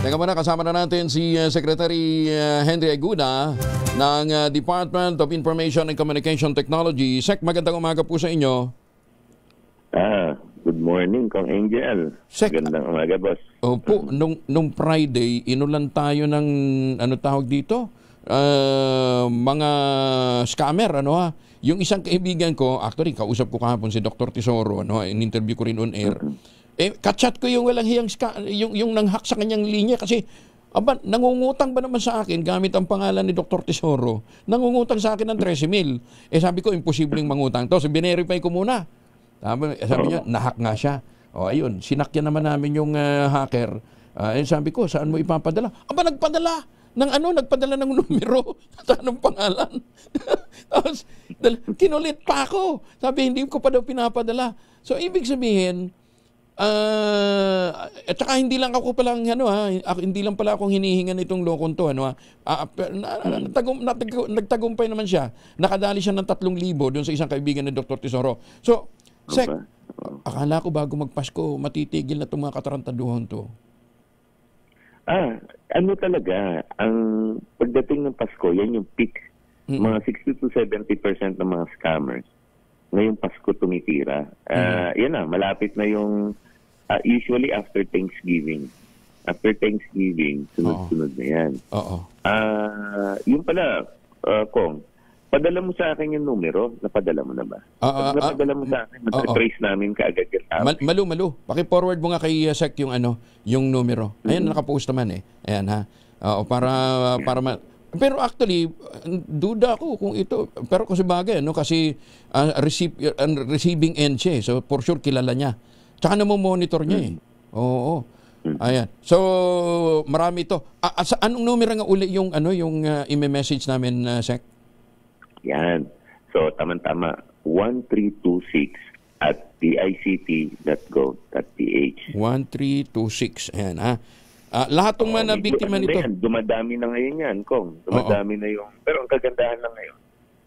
Teka muna, kasama na natin si Secretary Henry Aguda ng Department of Information and Communication Technology. Sec, magandang umaga po sa inyo. Good morning, Kong Angel. Sec, magandang umaga, boss. Opo, nung Friday, inulan tayo ng, ano tawag dito? Mga scammer, ano ha? Yung isang kaibigan ko, actually, kausap ko kahapon si Dr. Tesoro, ano, in-interview ko rin on air. Kachat ko yung walang hiyang yung nanghack sa kanyang linya kasi nangungutang ba naman sa akin gamit ang pangalan ni Dr. Tesoro? Nangungutang sa akin ng 13,000. Sabi ko, imposibleng mangutang to. So, binerify ko muna. Sabi niya, nahack nga siya. Ayun, sinakyan naman namin yung hacker. Sabi ko, saan mo ipapadala? Nagpadala ng numero sa anong pangalan. Tapos, kinulit pa ako. Sabi, hindi ko pa daw pinapadala. So, ibig sabihin, at saka hindi lang ako palang hindi lang pala akong hinihingan itong lokon to, nagtagumpay naman siya. Nakadali siya ng 3,000 doon sa isang kaibigan ni Dr. Tesoro. So, Sec, akala ko bago magpasko matitigil na itong mga katarantaduhan to. Ano talaga, ang pagdating ng Pasko, yan yung peak. Mga 60 to 70% ng mga scammers ngayong Pasko tumitira. Yan na, malapit na yung usually after Thanksgiving. After Thanksgiving, sunod-sunod na yan. Yung pala, Kong, padala mo sa akin yung numero. Napadala mo na ba? Napadala mo sa akin, mag-trace namin kaagad yung tao. Malu. Paki-forward mo nga kay Sec yung yung numero. Ayan, nakapost naman eh. Ayan ha. Pero actually, duda ako kung ito. Pero kasi bagay, kasi receiving end siya eh. So, for sure, kilala niya. Tsaka namomonitor niya eh. Oo. Ayan. So, marami ito. Sa anong numero nga uli yung, yung i-message namin, Sec? Yan. So, tama-tama. 1326 at dict.gov.ph. 1326. Ayan ha. Lahat ng mga biktima nito. Dumadami na ngayon yan, Kong. Dumadami na yung... Pero ang kagandahan lang ngayon,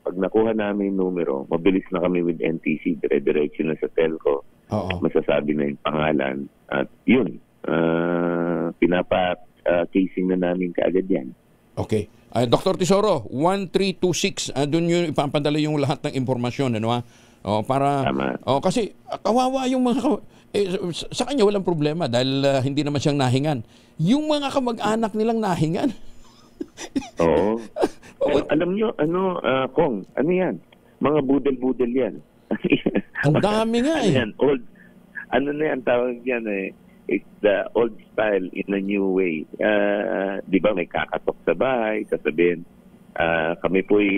pag nakuha namin yung numero, mabilis na kami with NTC, dire-diretso na sa telco, masasabi na yung pangalan, at yun, pinapa-casing na namin kaagad yan. Okay. Dr. Tesoro, 1326, doon yung ipapadala yung lahat ng impormasyon, para... Tama. Kasi kawawa yung mga... sa kanya walang problema dahil hindi naman siyang nahingan. Yung mga kamag-anak nilang nahingan. Oo. Alam nyo, Kong, ano yan? Mga budel-budel yan. Ang dami nga eh. Yan, old, na yan, tawag yan eh. It's the old style in a new way. Di ba may kakatok sa bahay, sasabihin, kami po'y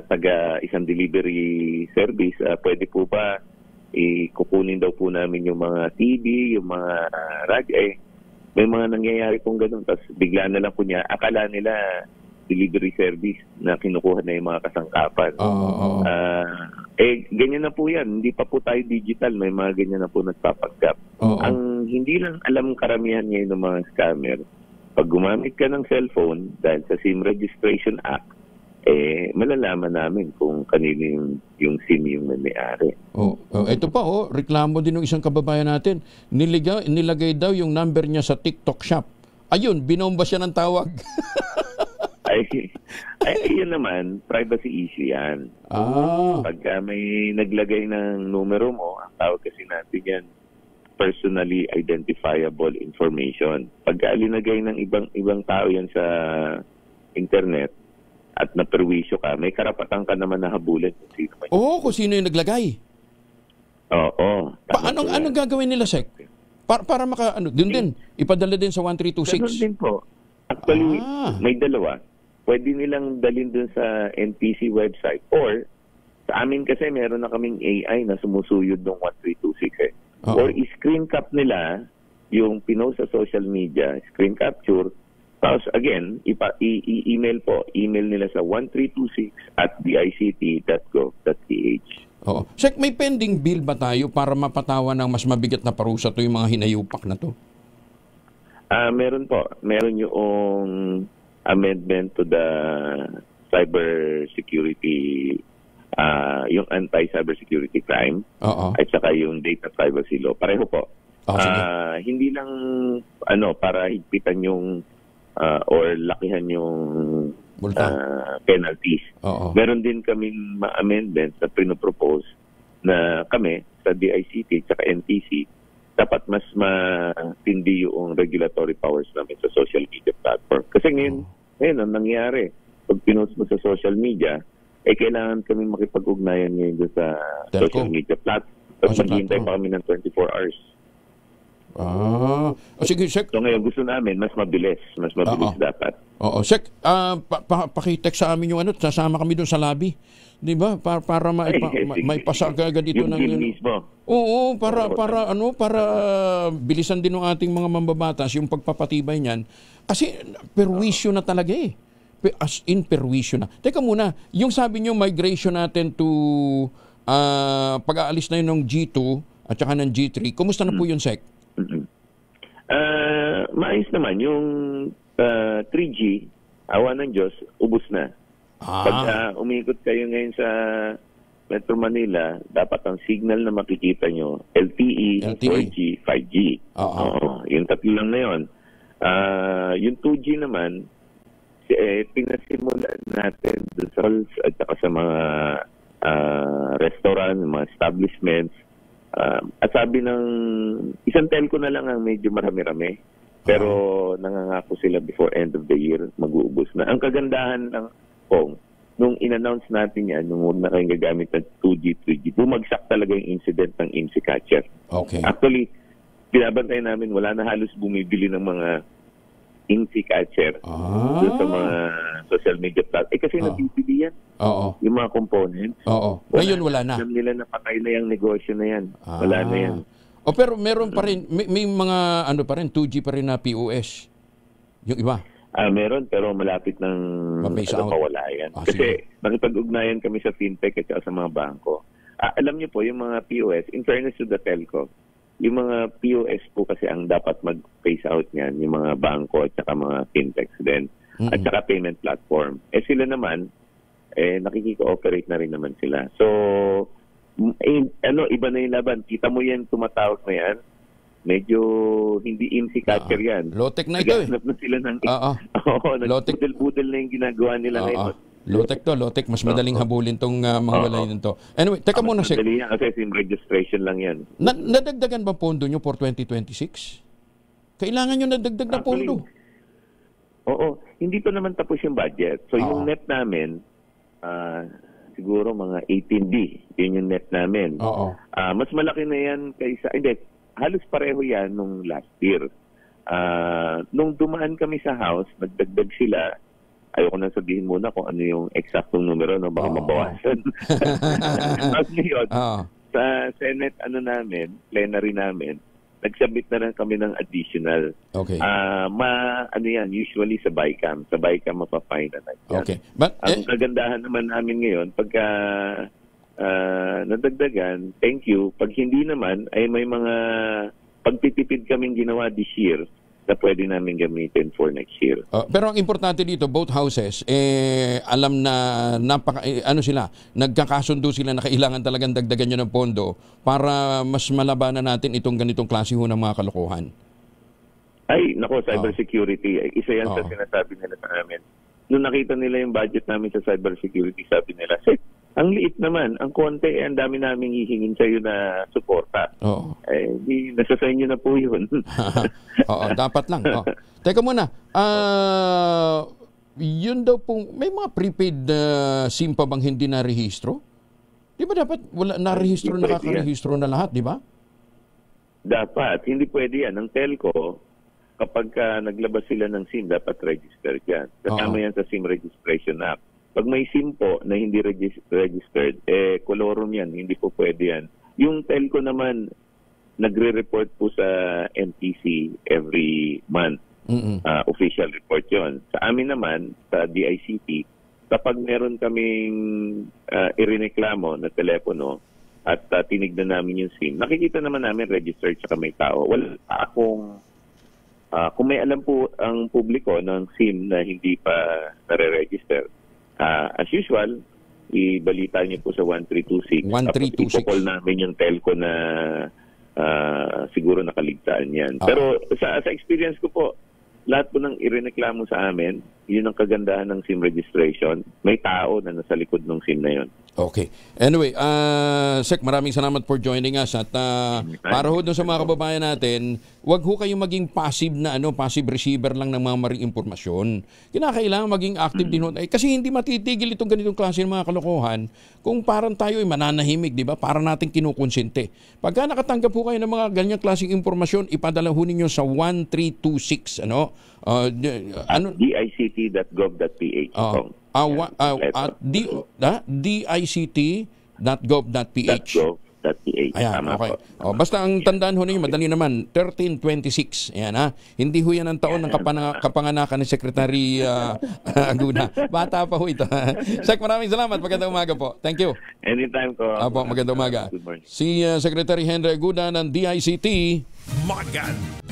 taga isang delivery service, pwede po ba kukunin daw po namin yung mga TV, yung mga may mga nangyayari pong ganun. Tapos bigla na lang po niya, akala nila delivery service na kinukuha na yung mga kasangkapan. Ganyan na po yan. Hindi pa po tayo digital. May mga ganyan na po nagpapaggap. Ang hindi lang alam karamihan ngayon ng mga scammer, pag gumamit ka ng cellphone dahil sa SIM Registration Act, malalaman namin kung kanino yung SIM yung may-ari. Ito pa, reklamo din ng isang kababayan natin. Nilagay daw yung number niya sa TikTok shop. Ayun, binomba siya ng tawag. Yun naman, privacy issue yan. Pagka may naglagay ng numero mo, ang tawag kasi natin yan, personally identifiable information. Pagka linagay ng ibang tao yan sa internet, at naperwisyo ka, may karapatan ka naman na habulin kung sino man. Kung sino yung naglagay. Anong gagawin nila, Sec? Para dun din, ipadala din sa 1326. Ganun din po. Actually, may dalawa. Pwede nilang dalhin dun sa NTC website. Or, sa amin kasi meron na kaming AI na sumusuyod ng 1326 Or, screen cap nila yung pinost sa social media, screen capture. Tapos again, email nila sa 1326 at dict.gov.ph. Sec, may pending bill ba tayo para mapatawan ng mas mabigat na parusa to yung mga hinayupak na to? Meron po. Meron yung amendment to the cybersecurity, yung anti-cybersecurity crime, at saka yung data privacy law. Pareho po. Sige. Hindi lang para higpitan yung or lakihan yung Multa. penalties. Oo. Meron din kaming amendments na pinopropose na kami sa DICT at NTC dapat mas matindi yung regulatory powers namin sa social media platform. Kasi ngayon ang nangyayari. Pag pinost mo sa social media, kailangan kami makipag-ugnayan ngayon doon sa Telco. social media platform. Tapos Sa maghihintay platform. pa kami ng 24 hours. Sige, Sek. So ngayon gusto namin mas mabilis. Mas mabilis dapat. Oo, Sek, pakitext sa amin yung sasama kami doon sa lobby. 'Di ba? Para maipasa agad dito yung ng mismo. Oo, para bilisan din ng ating mga mambabatas yung pagpapatibay niyan. Kasi perwisyo na talaga eh. As in perwisyo na. Teka muna, yung sabi niyo migration natin to pag-aalis na yun ng G2 at saka ng G3, kumusta na po yun, Sek? Maayos naman. Yung 3G, awa ng Diyos, ubos na. Pag umikot kayo ngayon sa Metro Manila, dapat ang signal na makikita nyo, LTE. 4G, 5G. Yung tatlo lang na yun. Yung 2G naman, pinasimulan natin sa malls at saka sa mga restaurant, mga establishments. At sabi ng isang telco na lang ang medyo marami-rami. Pero nangangako sila before end of the year, mag-uubos na. Ang kagandahan ng Kong, nung in-announce natin yan, nung una kayong gagamit ng 2G, 3G, bumagsak talaga yung incident ng IMSI catcher. Okay. Actually, pinabantay namin, wala na halos bumibili ng mga IMSI catcher doon sa mga social media platform. Kasi nabibili yan. Yung mga components. Ngayon wala na. Alam nila na patay na yung negosyo na yan. Wala na yan. Pero meron pa rin, may mga 2G pa rin na POS. Yung iba. Meron, pero malapit ng pawala yan. Kasi nakipag-ugnayan kami sa fintech at sa mga bangko. Alam niyo po, yung mga POS, in fairness to the telco, yung mga POS po kasi ang dapat mag-phase out niyan, yung mga bangko at saka mga fintechs din, at saka payment platform. Sila naman, nakikiko-operate na rin naman sila. So, iba na yung laban. Kita mo yan, tumatawag na yan. Medyo hindi IMSI catcher yan. Low-tech na ito Naghahanap na sila ng... Nag-budel-budel na yung ginagawa nila ngayon. Low-tech. Mas madaling habulin tong mga walay nito. Anyway, teka muna, Sek. Madali yan kasi SIM registration lang yan. Nadagdagan ba pondo nyo for 2026? Kailangan nyo nadagdag na pondo. Oo. Hindi pa naman tapos yung budget. So yung net namin, siguro mga 18B. Yun yung net namin. Mas malaki na yan kaysa... Hindi, halos pareho yan nung last year. Nung dumaan kami sa house, nagdagdag sila. Ayoko na sabihin muna kung ano yung eksaktong numero, no? Baka mabawasan. Tapos ngayon, sa Senate plenary namin, nagsabit na lang kami ng additional. Okay. Usually sa BICAM. Sa BICAM mapapine na yan. Okay. Ang kagandahan naman namin ngayon, pagka nadagdagan, thank you. Pag hindi naman, ay may mga pagtitipid kaming ginawa this year na pwede namin gamitin for next year. Pero ang importante dito, both houses, alam na nagkakasundo sila na kailangan talagang dagdagan nyo ng pondo para mas malabanan natin itong ganitong klase ho ng mga kalokohan. Ay, nako, cybersecurity. Isa yan sa sinasabi nila sa amin. Nung nakita nila yung budget namin sa cybersecurity, sabi nila, ang liit naman, ang konti, ang dami namin hihingin sa iyo na suporta. Nasa sa inyo na po yun. Dapat lang. Teka muna, yun daw pong, may mga prepaid SIM pa bang hindi na-rehistro? Di ba dapat wala na-rehistro, nakaka-rehistro na lahat, di ba? Dapat. Hindi pwede yan. Ang telco, kapag naglabas sila ng SIM, dapat register yan. Kasama yan sa SIM registration app. Pag may SIM po na hindi registered, kolorum yan, hindi po pwede yan. Yung telco naman, nagre-report po sa NTC every month. Official report yon. Sa amin naman, sa DICT, kapag meron kaming irineklamo na telepono at tinignan namin yung SIM, nakikita naman namin registered sa may tao. Wala akong... kung may alam po ang publiko ng SIM na hindi pa nare-register, as usual, ibalita niyo po sa 1326. 1326. Ipopol namin yung telco na siguro nakaligtaan yan. Pero sa experience ko po, lahat po ng irereklamo sa amin, yun ang kagandahan ng SIM registration. May tao na nasa likod ng SIM na yun. Okay. Anyway, Sec, maraming salamat for joining us at para ho dun sa mga kababayan natin, wag ho kayong maging passive na passive receiver lang ng mga maring impormasyon. Kinakailangan maging active din ho. Kasi hindi matitigil itong ganitong klase ng mga kalokohan kung parang tayo ay mananahimik, di ba? Para natin kinukonsente. Pagka nakatanggap po kayo ng mga ganyang klaseng impormasyon, ipadala ho ninyo sa 1326, dict.gov.ph. dict.gov.ph. Ayan, okay. Basta ang tandaan ho ninyo, madali naman, 1326. Ayan, ha? Hindi ho yan ang taon ng kapanganakan ni Secretary Aguna. Bata pa ho ito. Sek, maraming salamat. Magandang umaga po. Thank you. Anytime ko. Magandang umaga. Si Secretary Henry Aguna ng DICT. Magan.